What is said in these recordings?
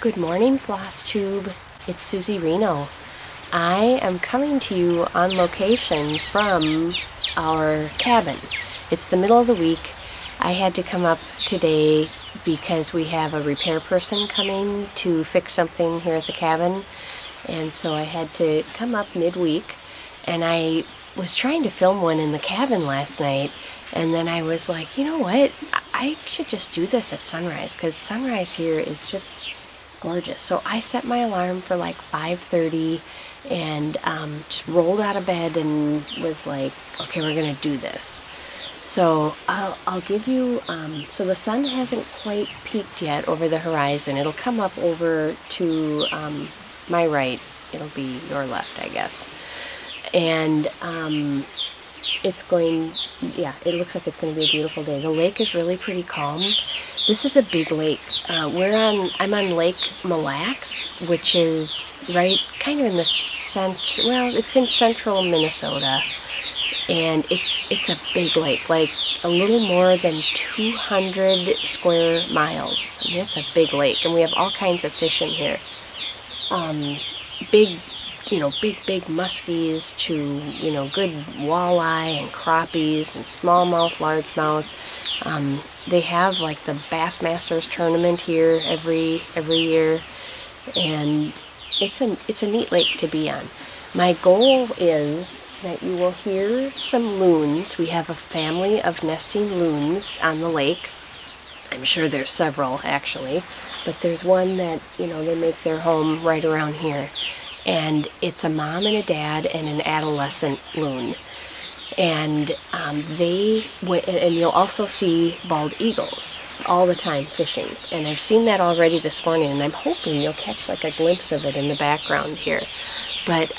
Good morning, FlossTube. It's Susie Reno. I am coming to you on location from our cabin. It's the middle of the week. I had to come up today because we have a repair person coming to fix something here at the cabin, and so I had to come up midweek. And I was trying to film one in the cabin last night, and then I was like, you know what, I should just do this at sunrise, because sunrise here is just gorgeous. So I set my alarm for like 5:30 and just rolled out of bed and was like, okay, we're gonna do this. So I'll give you, so the sun hasn't quite peaked yet over the horizon. It'll come up over to my right. It'll be your left, I guess. And it's going, yeah, it looks like it's going to be a beautiful day. The lake is really pretty calm. This is a big lake. I'm on Lake Mille Lacs, which is right kind of in the central, well, it's in central Minnesota. And it's a big lake, like a little more than 200 square miles. I mean, it's a big lake, and we have all kinds of fish in here. Big muskies to, good walleye and crappies and smallmouth, largemouth. They have like the Bassmasters tournament here every year, and it's a neat lake to be on. My goal is that you will hear some loons. We have a family of nesting loons on the lake. I'm sure there's several actually, but there's one that, they make their home right around here. And it's a mom and a dad and an adolescent loon. And and you'll also see bald eagles all the time fishing. And I've seen that already this morning, and I'm hoping you'll catch like a glimpse of it in the background here. But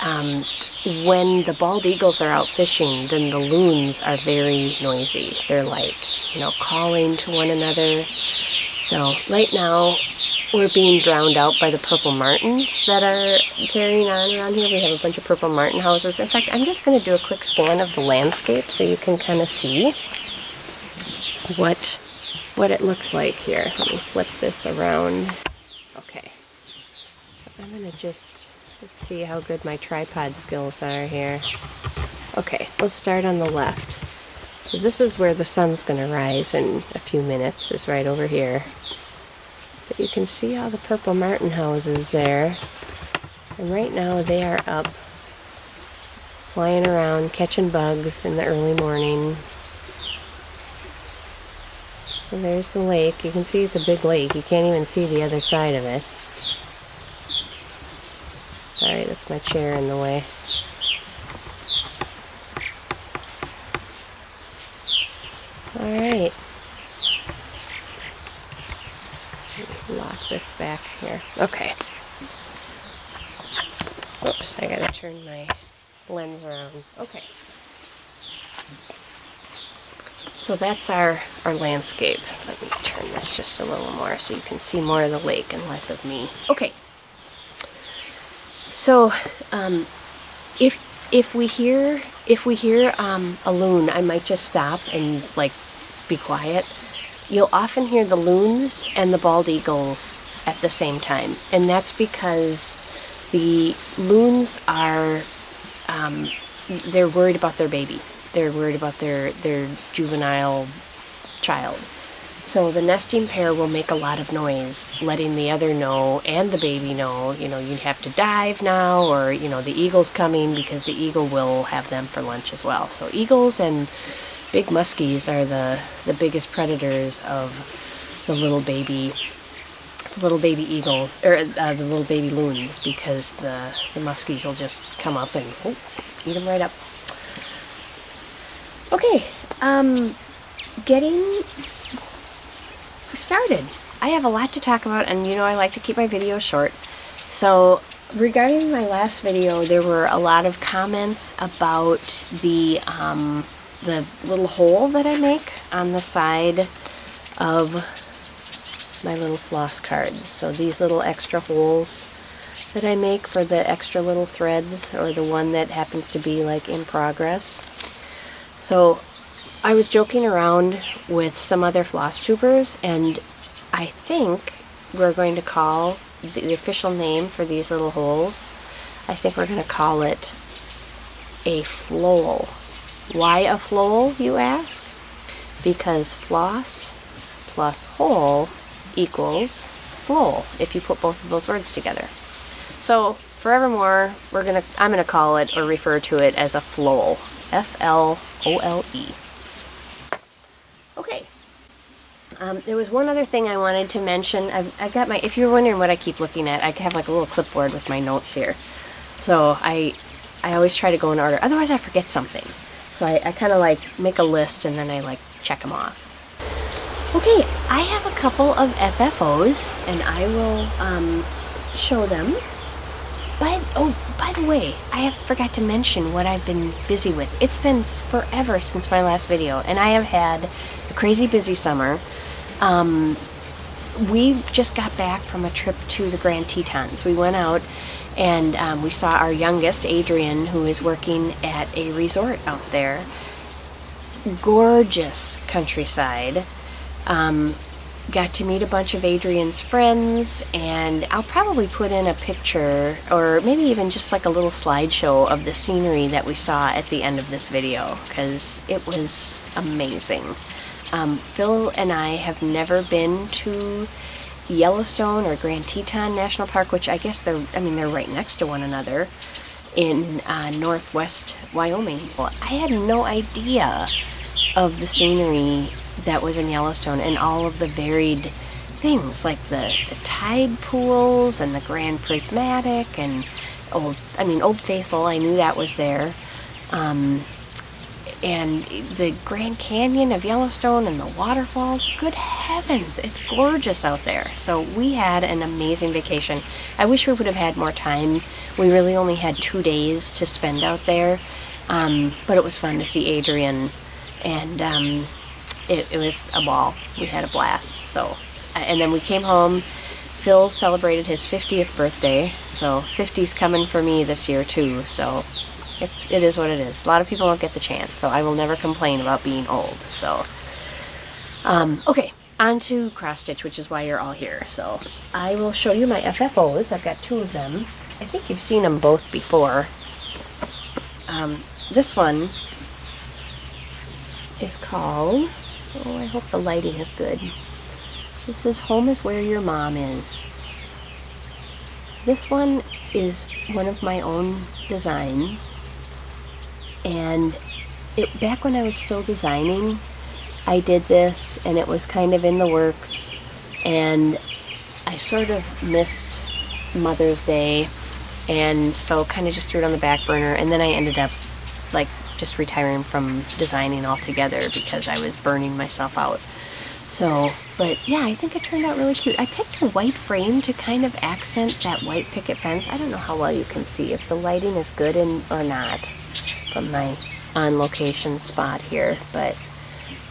when the bald eagles are out fishing, then the loons are very noisy. They're like, calling to one another. So right now, we're being drowned out by the purple martins that are carrying on around here. We have a bunch of purple martin houses. In fact, I'm just going to do a quick scan of the landscape so you can kind of see what it looks like here. Let me flip this around. Okay. So I'm going to let's see how good my tripod skills are here. Okay, we'll start on the left. So this is where the sun's going to rise in a few minutes, is right over here. But you can see all the purple martin houses there. And right now they are up, flying around, catching bugs in the early morning. So there's the lake. You can see it's a big lake. You can't even see the other side of it. Sorry, that's my chair in the way. Alright. Lock this back here. Okay. Oops, I gotta turn my lens around. Okay. So that's our landscape. Let me turn this just a little more so you can see more of the lake and less of me. Okay. So, if we hear a loon, I might just stop and be quiet. You'll often hear the loons and the bald eagles at the same time, and that's because the loons are they're worried about their baby. They're worried about their juvenile child. So the nesting pair will make a lot of noise, letting the other know and the baby know, you have to dive now, or, the eagle's coming, because the eagle will have them for lunch as well. So eagles and big muskies are the biggest predators of the little baby eagles, or the little baby loons, because the muskies will just come up and eat them right up. Okay, getting started. I have a lot to talk about, and I like to keep my videos short. So regarding my last video, there were a lot of comments about the little hole that I make on the side of my little floss cards. So these little extra holes that I make for the extra little threads, or the one that happens to be in progress. So I was joking around with some other floss tubers, and I think we're going to call the official name for these little holes, I think we're going to call it a flowl. Why a flowl, you ask? Because floss plus hole equals flowl, if you put both of those words together. So forevermore, I'm gonna call it or refer to it as a flowl. F-L-O-L-E. Okay. There was one other thing I wanted to mention. I got my, if you're wondering what I keep looking at, I have like a little clipboard with my notes here. So I always try to go in order. Otherwise I forget something. So I kind of like make a list and then I like check them off. Okay, I have a couple of FFOs and I will show them. By the way, I forgot to mention what I've been busy with. It's been forever since my last video, and I have had a crazy busy summer. We just got back from a trip to the Grand Tetons. We went out and we saw our youngest, Adrian, who is working at a resort out there. Gorgeous countryside. Got to meet a bunch of Adrian's friends, and I'll probably put in a picture or maybe even just like a little slideshow of the scenery that we saw at the end of this video, because it was amazing. Phil and I have never been to Yellowstone or Grand Teton National Park, which I guess they're right next to one another in northwest Wyoming. Well, I had no idea of the scenery that was in Yellowstone and all of the varied things like the tide pools and the Grand Prismatic and Old Faithful. I knew that was there, and the Grand Canyon of Yellowstone and the waterfalls. Good heavens, it's gorgeous out there. So we had an amazing vacation. I wish we would have had more time. We really only had 2 days to spend out there, but it was fun to see Adrian, and it was a ball. We had a blast. So, and then we came home. Phil celebrated his 50th birthday, so 50's coming for me this year too. So it is what it is. A lot of people don't get the chance, so I will never complain about being old. So, okay, on to cross stitch, which is why you're all here. So I will show you my FFOs. I've got 2 of them. I think you've seen them both before. This one is called, oh, I hope the lighting is good. This is Home is Where Your Mom Is. This one is one of my own designs, and back when I was still designing, I did this, and it was kind of in the works, and I sort of missed Mother's Day, and so kind of just threw it on the back burner, and then I ended up like just retiring from designing altogether because I was burning myself out. So, but yeah, I think it turned out really cute. I picked a white frame to kind of accent that white picket fence. I don't know how well you can see if the lighting is good or not from my on location spot here, but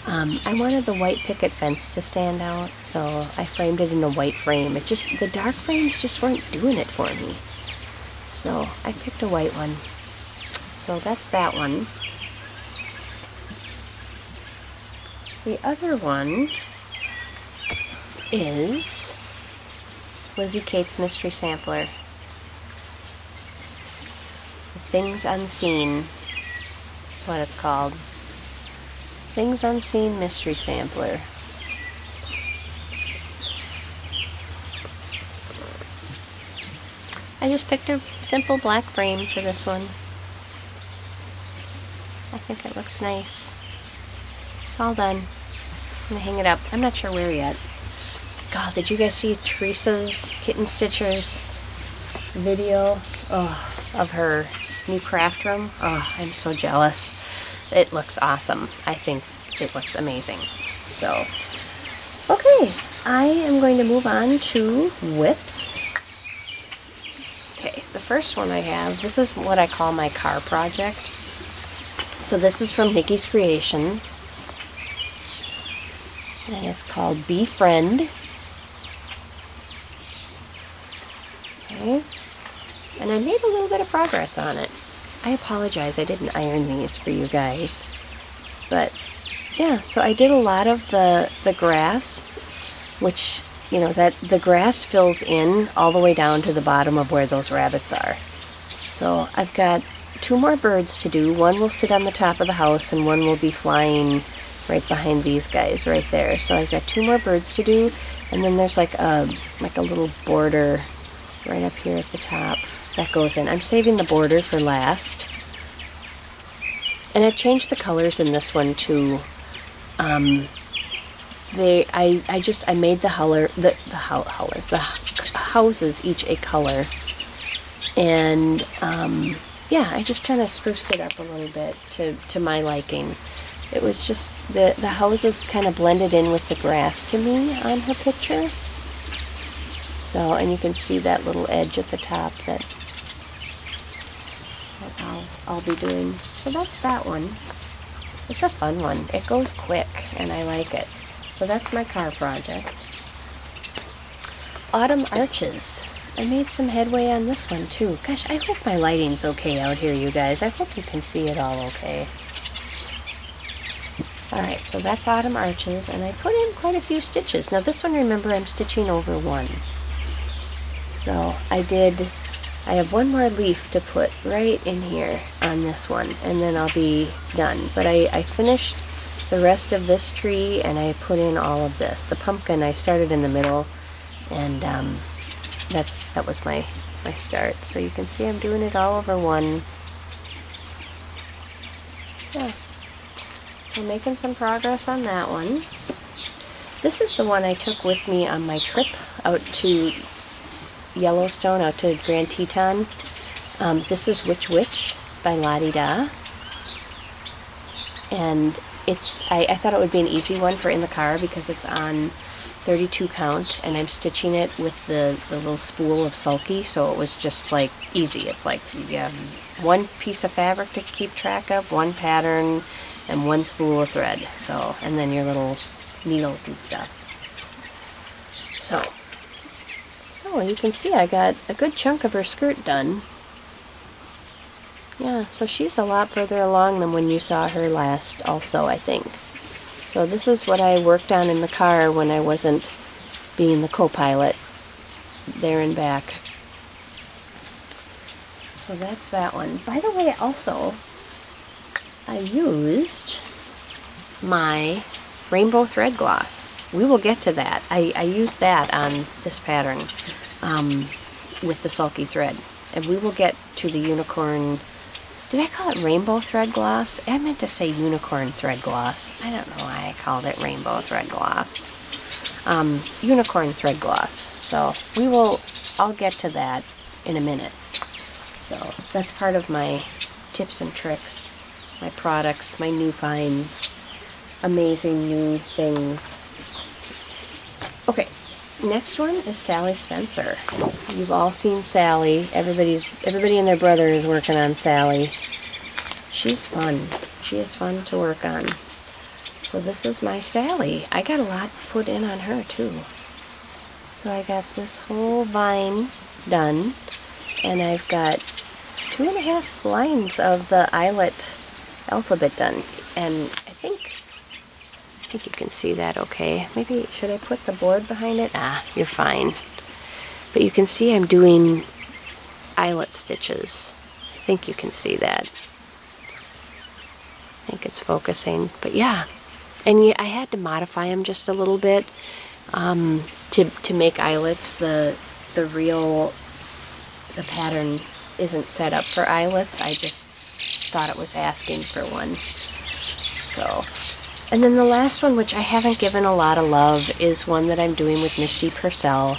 I wanted the white picket fence to stand out, so I framed it in a white frame. The dark frames just weren't doing it for me. So I picked a white one. So that's that one. The other one is Lizzie Kate's Mystery Sampler. Things Unseen is what it's called. Things Unseen Mystery Sampler. I just picked a simple black frame for this one. I think it looks nice. It's all done. I'm gonna hang it up. I'm not sure where yet. God, did you guys see Theresa's Kitten Stitchers video of her new craft room? Oh, I'm so jealous. It looks awesome. I think it looks amazing. So, okay, I am going to move on to whips. Okay, the first one I have, this is what I call my car project. So this is from Nikys Creations, and it's called Befriend. Okay, and I made a little bit of progress on it. I apologize, I didn't iron these for you guys, but yeah, so I did a lot of the grass, which you know, that the grass fills in all the way down to the bottom of where those rabbits are. So I've got 2 more birds to do. One will sit on the top of the house and one will be flying right behind these guys right there. So I've got 2 more birds to do, and then there's like a little border right up here at the top that goes in. I'm saving the border for last. And I've changed the colors in this one too. I made the houses each a color, and yeah, I just kind of spruced it up a little bit to my liking. It was just the houses kind of blended in with the grass to me on her picture. So, and you can see that little edge at the top that I'll be doing. So that's that one. It's a fun one. It goes quick, and I like it. So that's my car project. Autumn arches. I made some headway on this one too. Gosh, I hope my lighting's okay out here, you guys. I hope you can see it all okay. Alright, so that's autumn arches, and I put in quite a few stitches. Now this one, remember, I'm stitching over 1. So I have 1 more leaf to put right in here on this one, and then I'll be done. But I finished the rest of this tree, and I put in all of this. The pumpkin, I started in the middle, and that was my start. So you can see I'm doing it all over 1. Yeah. So making some progress on that one. This is the one I took with me on my trip out to Yellowstone, out to Grand Teton. This is Witch Witch by Lottie Da. And I thought it would be an easy one for in the car because it's on 32 count, and I'm stitching it with the little spool of sulky, so it was just like easy. It's like you have 1 piece of fabric to keep track of, 1 pattern, and 1 spool of thread. So, and then your little needles and stuff. So you can see I got a good chunk of her skirt done. Yeah, so she's a lot further along than when you saw her last also, I think. So this is what I worked on in the car when I wasn't being the co-pilot, there and back. So that's that one. By the way, also, I used my rainbow thread gloss. We will get to that. I used that on this pattern with the sulky thread. And we will get to the unicorn. Did I call it rainbow thread gloss? I meant to say unicorn thread gloss. I don't know why I called it rainbow thread gloss. Unicorn thread gloss. So I'll get to that in a minute. So that's part of my tips and tricks, my products, my new finds, amazing new things. Okay, next one is Sally Spencer. You've all seen Sally. Everybody and their brother is working on Sally. She's fun. She is fun to work on. So this is my Sally. I got a lot put in on her too. So I got this whole vine done, and I've got 2.5 lines of the eyelet alphabet done, and I think you can see that okay. Maybe, should I put the board behind it? Ah, you're fine. But you can see I'm doing eyelet stitches. I think you can see that. I think it's focusing, but yeah. And I had to modify them just a little bit to make eyelets. The pattern isn't set up for eyelets. I just thought it was asking for one. So, and then the last one, which I haven't given a lot of love, is one that I'm doing with Misty Purcell.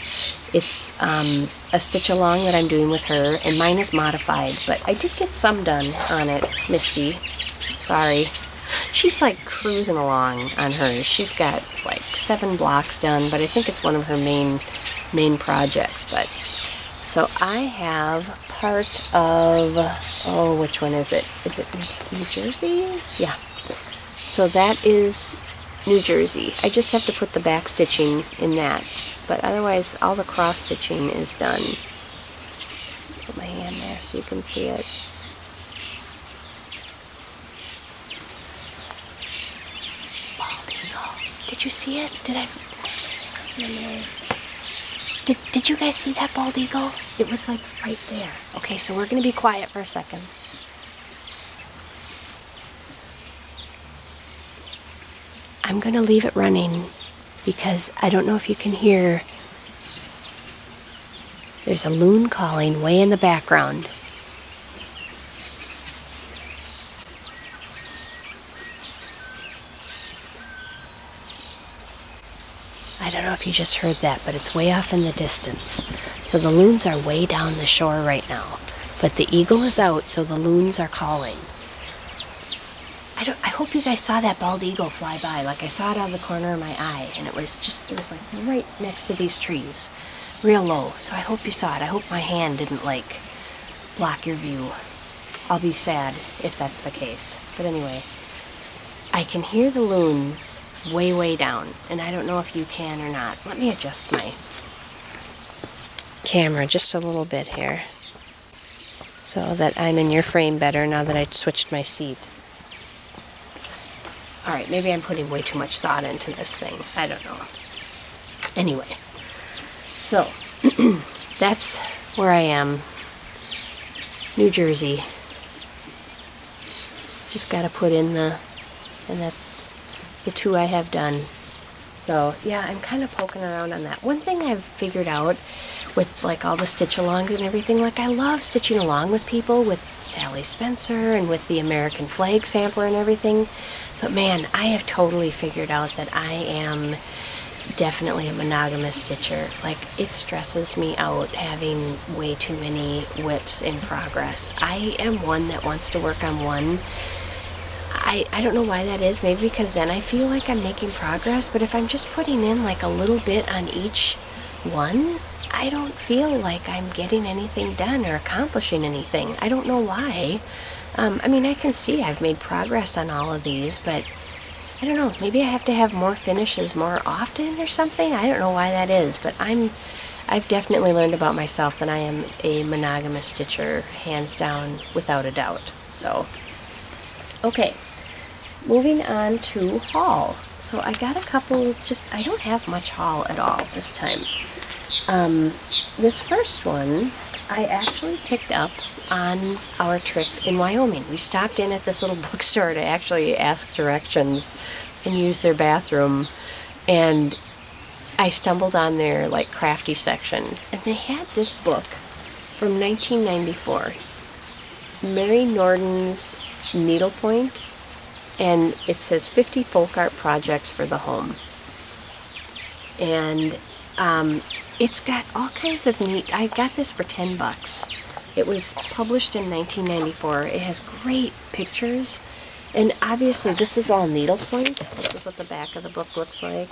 It's a stitch along that I'm doing with her, and mine is modified, but I did get some done on it, Misty. Sorry. She's like cruising along on hers. She's got like 7 blocks done, but I think it's one of her main projects. But so I have part of, oh, which one is it? Is it New Jersey? Yeah. So that is New Jersey. I just have to put the back stitching in that, but otherwise all the cross stitching is done. Put my hand there so you can see it. Bald eagle. Did you see it? Did I? Did you guys see that bald eagle? It was like right there. Okay, so we're gonna be quiet for a second. I'm gonna leave it running because I don't know if you can hear. There's a loon calling way in the background. I don't know if you just heard that, but it's way off in the distance. So the loons are way down the shore right now. But the eagle is out, so the loons are calling. I hope you guys saw that bald eagle fly by. Like, I saw it out of the corner of my eye, and it was like right next to these trees. Real low. So I hope you saw it. I hope my hand didn't, like, block your view. I'll be sad if that's the case. But anyway, I can hear the loons way, way down, and I don't know if you can or not. Let me adjust my camera just a little bit here so that I'm in your frame better now that I switched my seat. Alright, maybe I'm putting way too much thought into this thing. I don't know. Anyway, so that's where I am. New Jersey. Just gotta put in and that's the 2 I have done. So yeah, I'm kind of poking around on that. One thing I've figured out with like all the stitch alongs and everything, like I love stitching along with people, with Sally Spencer and with the American flag sampler and everything. But man, I have totally figured out that I am definitely a monogamous stitcher. Like, it stresses me out having way too many whips in progress. I am one that wants to work on one. I don't know why that is. Maybe because then I feel like I'm making progress, but if I'm just putting in like a little bit on each one, I don't feel like I'm getting anything done or accomplishing anything. I don't know why. I mean, I can see I've made progress on all of these, but I don't know. Maybe I have to have more finishes more often or something. I don't know why that is, but I've definitely learned about myself that I am a monogamous stitcher, hands down, without a doubt. So, okay. Moving on to haul. So I got a couple, I don't have much haul at all this time. This first one I actually picked up on our trip in Wyoming. We stopped in at this little bookstore to actually ask directions and use their bathroom, and I stumbled on their like crafty section, and they had this book from 1994, Mary Norden's Needlepoint, and it says 50 folk art projects for the home. And it's got all kinds of neat, I got this for $10. It was published in 1994. It has great pictures, and obviously this is all needlepoint. This is what the back of the book looks like.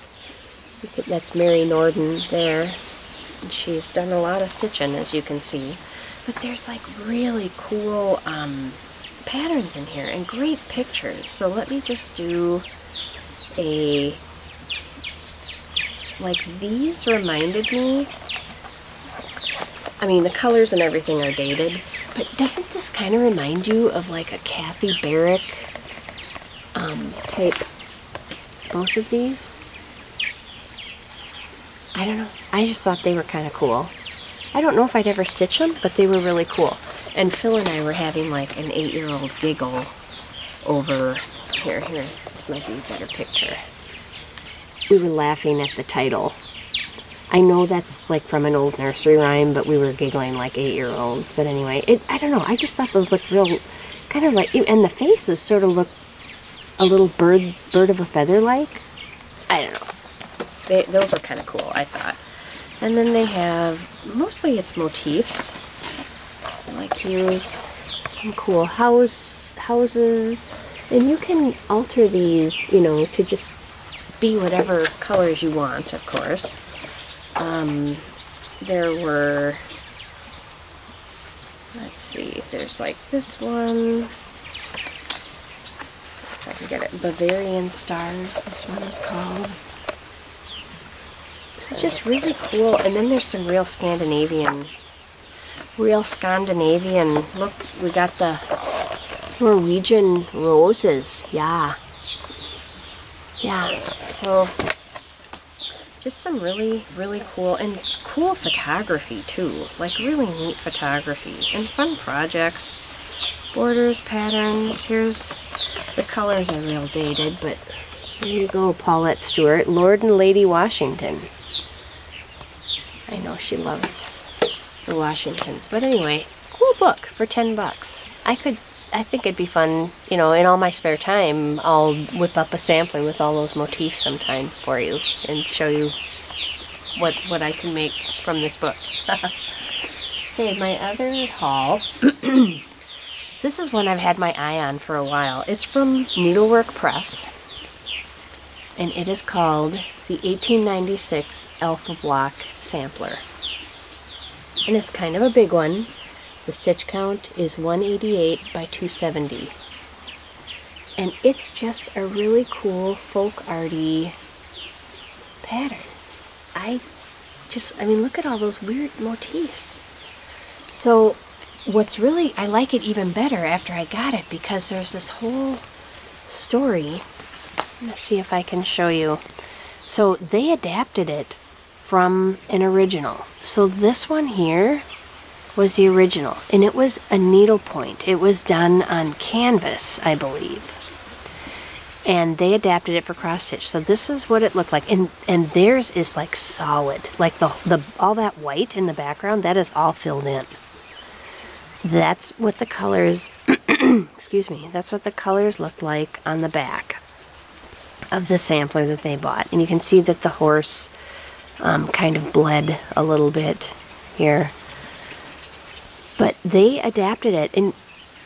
That's Mary Norden there. And she's done a lot of stitching, as you can see. But there's like really cool patterns in here and great pictures. So let me just do like these reminded me, I mean the colors and everything are dated, but doesn't this kind of remind you of like a Kathy Barrett type, both of these? I don't know. I just thought they were kind of cool. I don't know if I'd ever stitch them, but they were really cool. And Phil and I were having like an 8-year-old giggle over, here, this might be a better picture. We were laughing at the title. I know that's like from an old nursery rhyme, but we were giggling like 8-year-olds. But anyway, I don't know, I just thought those looked real, kind of like, and the faces sort of look a little bird of a feather like. I don't know. Those were kind of cool, I thought. And then they have, mostly it's motifs. So like here's some cool houses. And you can alter these, you know, to just be whatever colors you want, of course. There were, let's see, there's like this one. If I can get it, Bavarian Stars, this one is called. So just really cool. And then there's some real Scandinavian. Look, we got the Norwegian Roses. Yeah. So Just some really, really cool, and cool photography too. Like really neat photography and fun projects. Borders, patterns. Here's the colors are real dated, but here you go, Paulette Stewart, Lord and Lady Washington. I know she loves the Washingtons, but anyway, cool book for 10 bucks. I think it'd be fun, you know, in all my spare time, I'll whip up a sampler with all those motifs sometime for you and show you what I can make from this book. Okay, my other haul. This is one I've had my eye on for a while. It's from Needlework Press, and it is called the 1896 Alpha Block Sampler. And it's kind of a big one. The stitch count is 188 by 270. And it's just a really cool folk arty pattern. I mean, look at all those weird motifs. So I like it even better after I got it, because there's this whole story. Let's see if I can show you. So they adapted it from an original. So this one here was the original, and it was a needlepoint. It was done on canvas, I believe. And they adapted it for cross stitch. So this is what it looked like. And theirs is like solid. Like the all that white in the background, that is all filled in. That's what the colors, excuse me, that's what the colors looked like on the back of the sampler that they bought. And you can see that the horse kind of bled a little bit here. But they adapted it,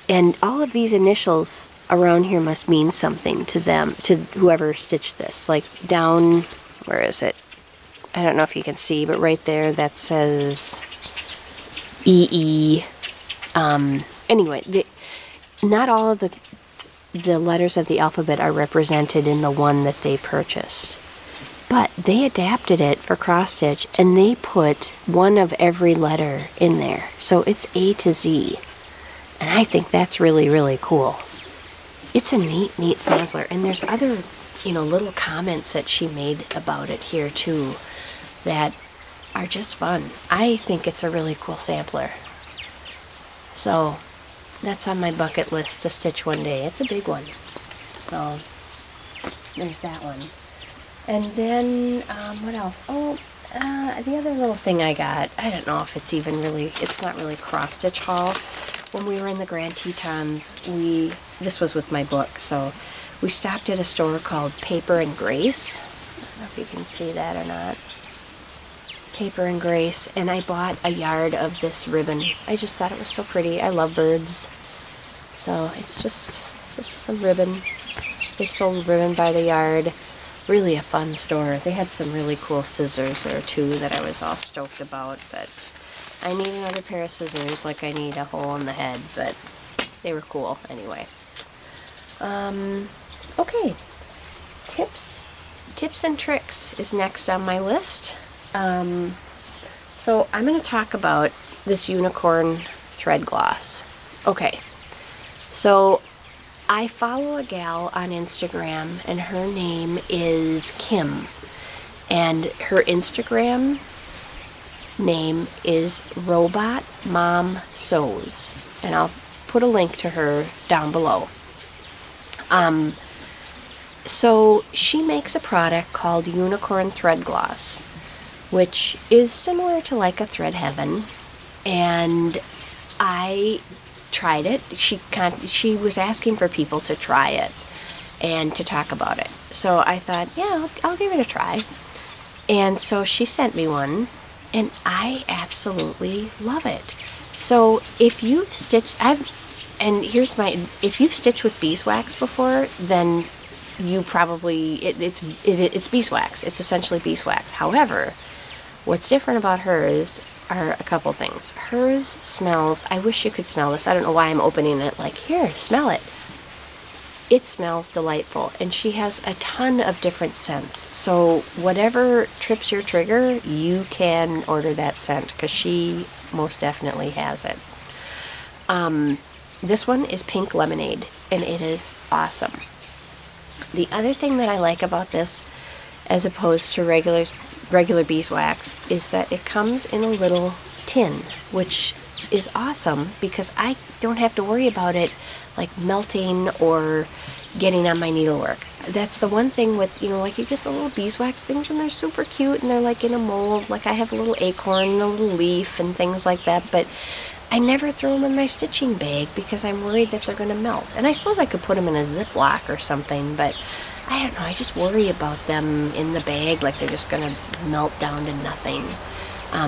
and all of these initials around here must mean something to them, to whoever stitched this. Like down, where is it? I don't know if you can see, but right there that says EE. Anyway, not all of the letters of the alphabet are represented in the one that they purchased. But they adapted it for cross stitch, and they put one of every letter in there. So it's A to Z. And I think that's really, really cool. It's a neat, neat sampler. And there's other, you know, little comments that she made about it here too that are just fun. I think it's a really cool sampler. So that's on my bucket list to stitch one day. It's a big one. So there's that one. And then, what else? Oh, the other little thing I got, I don't know if it's even really, it's not really cross-stitch haul. When we were in the Grand Tetons, this was with my book, so we stopped at a store called Paper and Grace. I don't know if you can see that or not. Paper and Grace, and I bought a yard of this ribbon. I just thought it was so pretty. I love birds. So it's just some ribbon. They sold ribbon by the yard. Really a fun store. They had some really cool scissors there too that I was all stoked about, but I need another pair of scissors like I need a hole in the head, but they were cool anyway. Okay, tips and tricks is next on my list. So I'm going to talk about this unicorn thread gloss. Okay, so I follow a gal on Instagram, and her name is Kim, and her Instagram name is RobotMomSews, and I'll put a link to her down below. So she makes a product called Unicorn Thread Gloss, which is similar to like a Thread Heaven, and I tried it. She was asking for people to try it and to talk about it. So I thought, yeah, I'll give it a try. And so she sent me one, and I absolutely love it. So if you've stitched, if you've stitched with beeswax before, then you probably, it's beeswax. It's essentially beeswax. However, what's different about hers are a couple things. Hers smells, I wish you could smell this. I don't know why I'm opening it like, here, smell it. It smells delightful, and she has a ton of different scents. So whatever trips your trigger, you can order that scent, because she most definitely has it. This one is Pink Lemonade, and it is awesome. The other thing that I like about this, as opposed to regular regular beeswax is that it comes in a little tin, which is awesome because I don't have to worry about it like melting or getting on my needlework. That's the one thing with, you know, like you get the little beeswax things and they're super cute and they're like in a mold. Like I have a little acorn and a little leaf and things like that, but I never throw them in my stitching bag because I'm worried that they're going to melt. And I suppose I could put them in a Ziploc or something, but I don't know, I just worry about them in the bag like they're just going to melt down to nothing.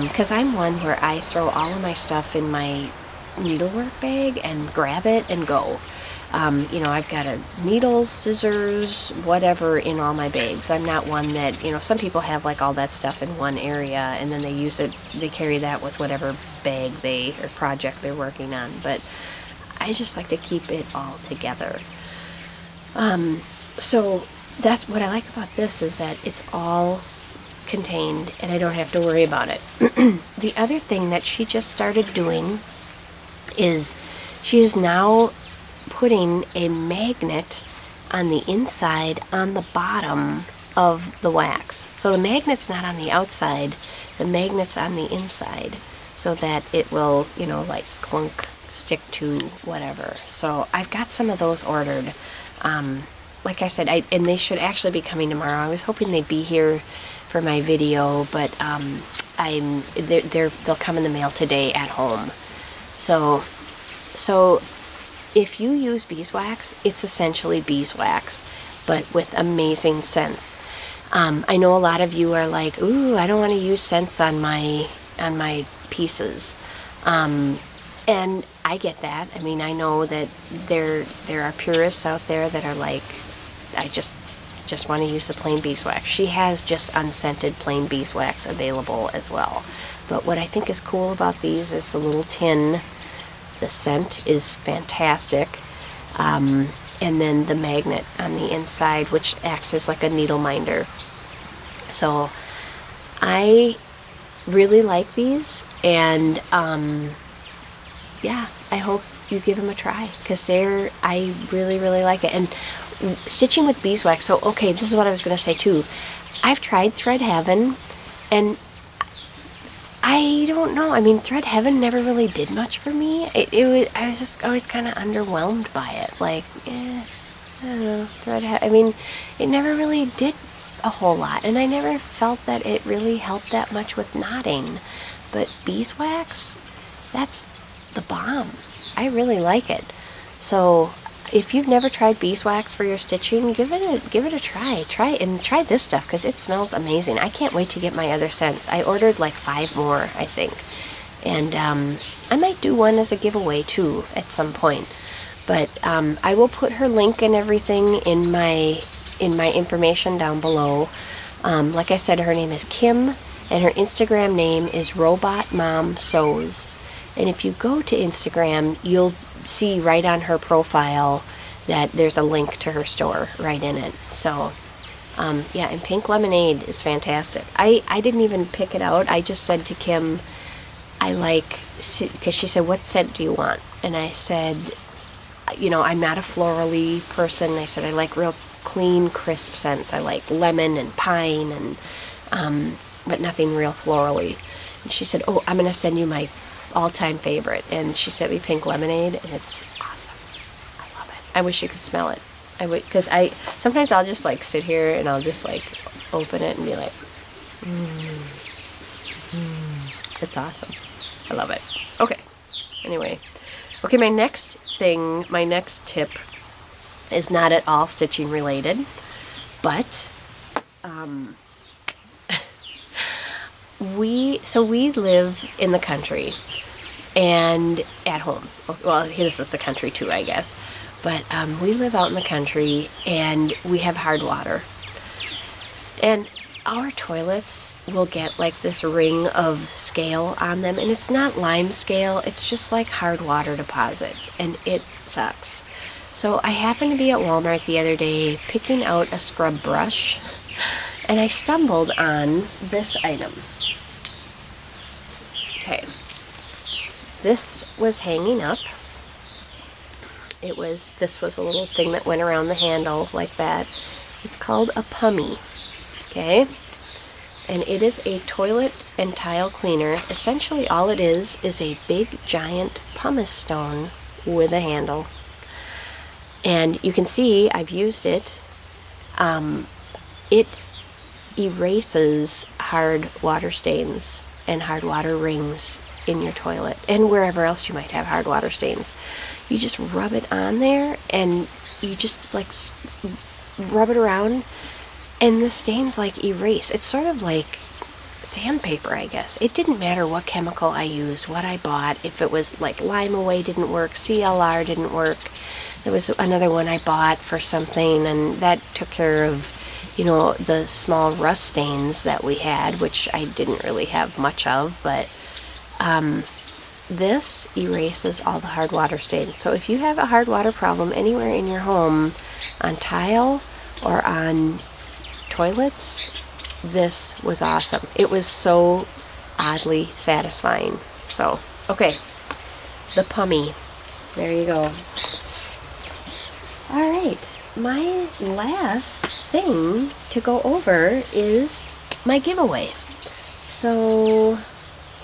Because I'm one where I throw all of my stuff in my needlework bag and grab it and go. You know, I've got needles, scissors, whatever in all my bags. I'm not one that, you know, some people have like all that stuff in one area and then they use it, they carry that with whatever bag or project they're working on. But I just like to keep it all together. So that's what I like about this, is that it's all contained and I don't have to worry about it. The other thing that she just started doing is she is now putting a magnet on the inside on the bottom of the wax. So the magnet's not on the outside, the magnet's on the inside so that it will, you know, like clunk, stick to whatever. So I've got some of those ordered. Like I said, and they should actually be coming tomorrow. I was hoping they'd be here for my video, but they'll come in the mail today at home. So if you use beeswax, it's essentially beeswax, but with amazing scents. I know a lot of you are like, ooh, I don't want to use scents on my pieces. And I get that. I mean, I know that there are purists out there that are like, I just want to use the plain beeswax. She has just unscented plain beeswax available as well. But what I think is cool about these is the little tin. The scent is fantastic. And then the magnet on the inside, which acts as like a needle minder. So I really like these, and yeah, I hope you give them a try because I really like it. And stitching with beeswax, so okay, this is what I was going to say too. I've tried Thread Heaven, and I don't know. I mean, Thread Heaven never really did much for me. I was just always kind of underwhelmed by it. Like, I don't know. I mean, it never really did a whole lot, and I never felt that it really helped that much with knotting. But beeswax, that's the bomb. I really like it. So if you've never tried beeswax for your stitching, give it a try. Try this stuff because it smells amazing. I can't wait to get my other scents. I ordered like 5 more, I think, and I might do one as a giveaway too at some point. But I will put her link and everything in my information down below. Like I said, her name is Kim, and her Instagram name is RobotMomSews. And if you go to Instagram, you'll see right on her profile that there's a link to her store right in it. So yeah, and pink lemonade is fantastic. I didn't even pick it out. I just said to Kim, because she said, what scent do you want? And I said, you know, I'm not a florally person. I said I like real clean, crisp scents. I like lemon and pine, and but nothing real florally. And she said, oh, I'm going to send you my all-time favorite. And she sent me pink lemonade, and it's awesome. I love it. I wish you could smell it. I would, because sometimes I'll just like sit here and I'll just like open it and be like, it's awesome. I love it. Okay. Anyway. Okay, my next tip is not at all stitching related, but we live in the country and at home. Well, this is the country too, I guess. But we live out in the country and we have hard water. And our toilets will get like this ring of scale on them, and it's not lime scale, it's just like hard water deposits, and it sucks. So I happened to be at Walmart the other day picking out a scrub brush, and I stumbled on this item. Okay, this was hanging up. This was a little thing that went around the handle like that. It's called a pummie. Okay, and it is a toilet and tile cleaner. Essentially all it is a big giant pumice stone with a handle. And you can see I've used it. It erases hard water stains and hard water rings in your toilet and wherever else you might have hard water stains. You just rub it on there and you just like rub it around and the stains like erase. It's sort of like sandpaper, I guess. It didn't matter what chemical I used, what I bought. If it was like Lime Away didn't work, CLR didn't work. There was another one I bought for something and that took care of, you know, the small rust stains that we had, which I didn't really have much of, but this erases all the hard water stains. So if you have a hard water problem anywhere in your home, on tile or on toilets, this was awesome. It was so oddly satisfying. So, okay, the Pummy. There you go. Alright, my last thing to go over is my giveaway. So,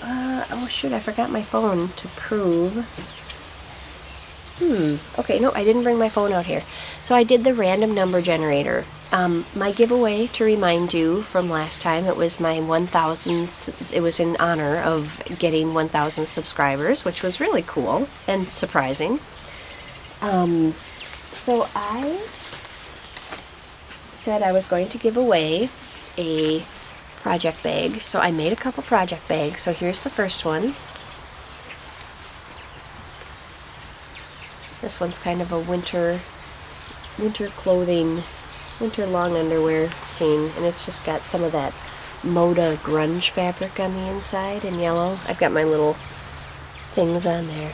oh shoot, I forgot my phone to prove. Okay, no, I didn't bring my phone out here. So I did the random number generator. My giveaway, to remind you from last time, it was my 1,000, it was in honor of getting 1,000 subscribers, which was really cool and surprising. So I said I was going to give away a project bag. So I made a couple project bags. So here's the first one. This one's kind of a winter clothing, winter long underwear scene, and it's just got some of that Moda grunge fabric on the inside in yellow. I've got my little things on there.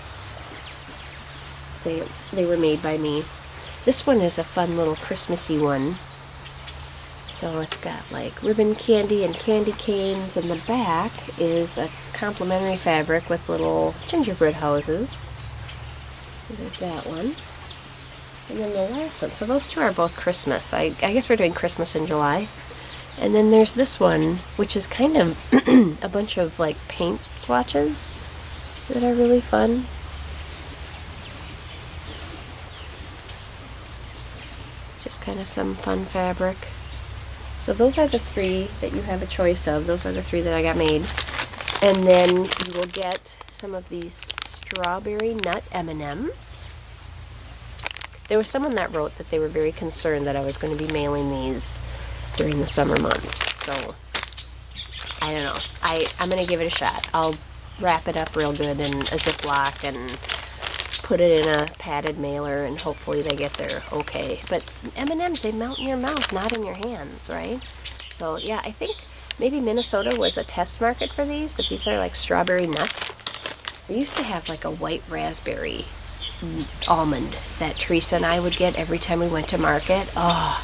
They were made by me. This one is a fun little Christmassy one. So it's got like ribbon candy and candy canes, and the back is a complimentary fabric with little gingerbread houses. So there's that one. And then the last one. So those two are both Christmas. I guess we're doing Christmas in July. And then there's this one, which is kind of a bunch of like paint swatches that are really fun. Just kind of some fun fabric. So those are the three that you have a choice of. Those are the three that I got made. And then you will get some of these strawberry nut M&Ms. There was someone that wrote that they were very concerned that I was going to be mailing these during the summer months. So, I don't know. I'm going to give it a shot. I'll wrap it up real good in a Ziploc and put it in a padded mailer, and hopefully they get there okay. But M&Ms, they melt in your mouth, not in your hands, right? So, yeah, I think maybe Minnesota was a test market for these, but these are like strawberry nuts. We used to have like a white raspberry almond that Theresa and I would get every time we went to market. Oh,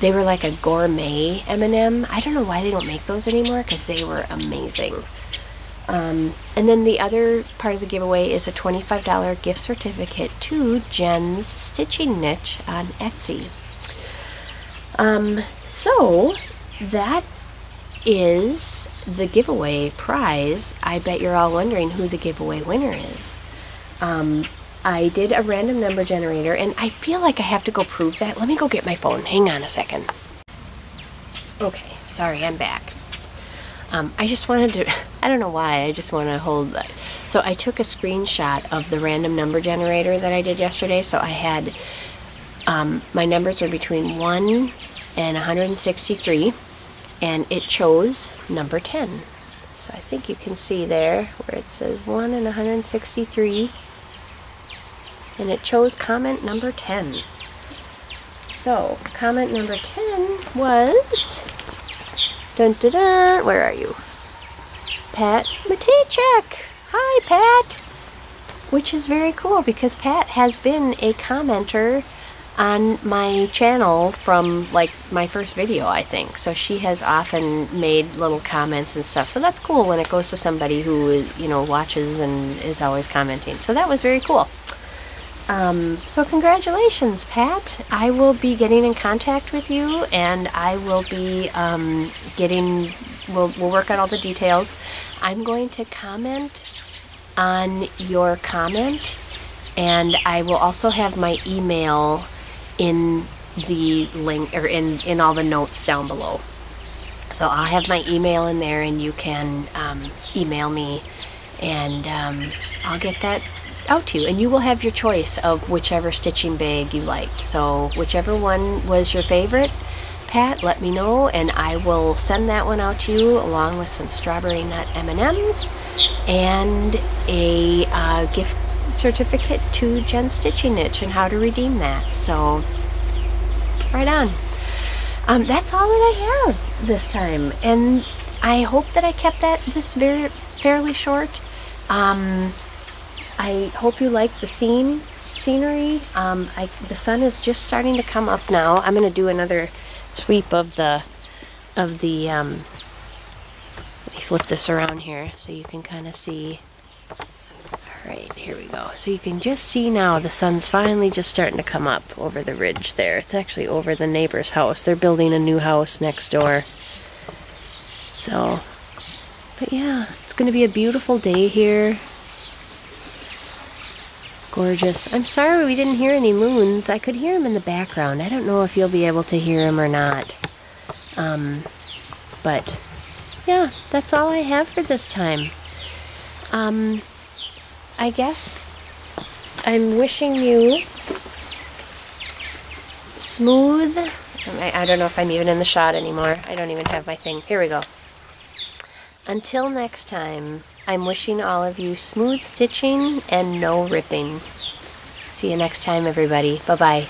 they were like a gourmet M&M. I don't know why they don't make those anymore, because they were amazing. And then the other part of the giveaway is a $25 gift certificate to Jen's Stitching Niche on Etsy. So that is the giveaway prize. I bet you're all wondering who the giveaway winner is. I did a random number generator, and I feel like I have to go prove that. Let me go get my phone. Hang on a second. Okay, sorry, I'm back. I just wanted to, I don't know why, I just want to hold that. So I took a screenshot of the random number generator that I did yesterday. So I had, my numbers were between 1 and 163, and it chose number 10. So I think you can see there where it says 1 and 163, and it chose comment number 10. So comment number 10 was, dun dun dun, where are you? Pat Matejek. Hi, Pat. Which is very cool, because Pat has been a commenter on my channel from like my first video, I think. So she has often made little comments and stuff. So that's cool when it goes to somebody who, you know, watches and is always commenting. So that was very cool. So congratulations, Pat. I will be getting in contact with you, and I will be we'll work out all the details. I'm going to comment on your comment, and I will also have my email in the link, or in all the notes down below. So I'll have my email in there, and you can email me, and I'll get that out to you, and you will have your choice of whichever stitching bag you liked. So whichever one was your favorite, Pat, let me know, and I will send that one out to you along with some strawberry nut M&Ms and a gift certificate to Jen's Stitching Niche and how to redeem that. So right on. That's all that I have this time, and I hope that I kept this fairly short. I hope you like the scenery. The sun is just starting to come up now. I'm going to do another sweep of the let me flip this around here so you can kind of see. Alright, here we go. So you can just see now the sun's finally just starting to come up over the ridge there. It's actually over the neighbor's house. They're building a new house next door. So, but yeah, it's going to be a beautiful day here. Gorgeous. I'm sorry we didn't hear any loons. I could hear them in the background. I don't know if you'll be able to hear them or not. But yeah, that's all I have for this time. I guess I'm wishing you smooth. I don't know if I'm even in the shot anymore. I don't even have my thing. Here we go. Until next time, I'm wishing all of you smooth stitching and no ripping. See you next time, everybody. Bye-bye.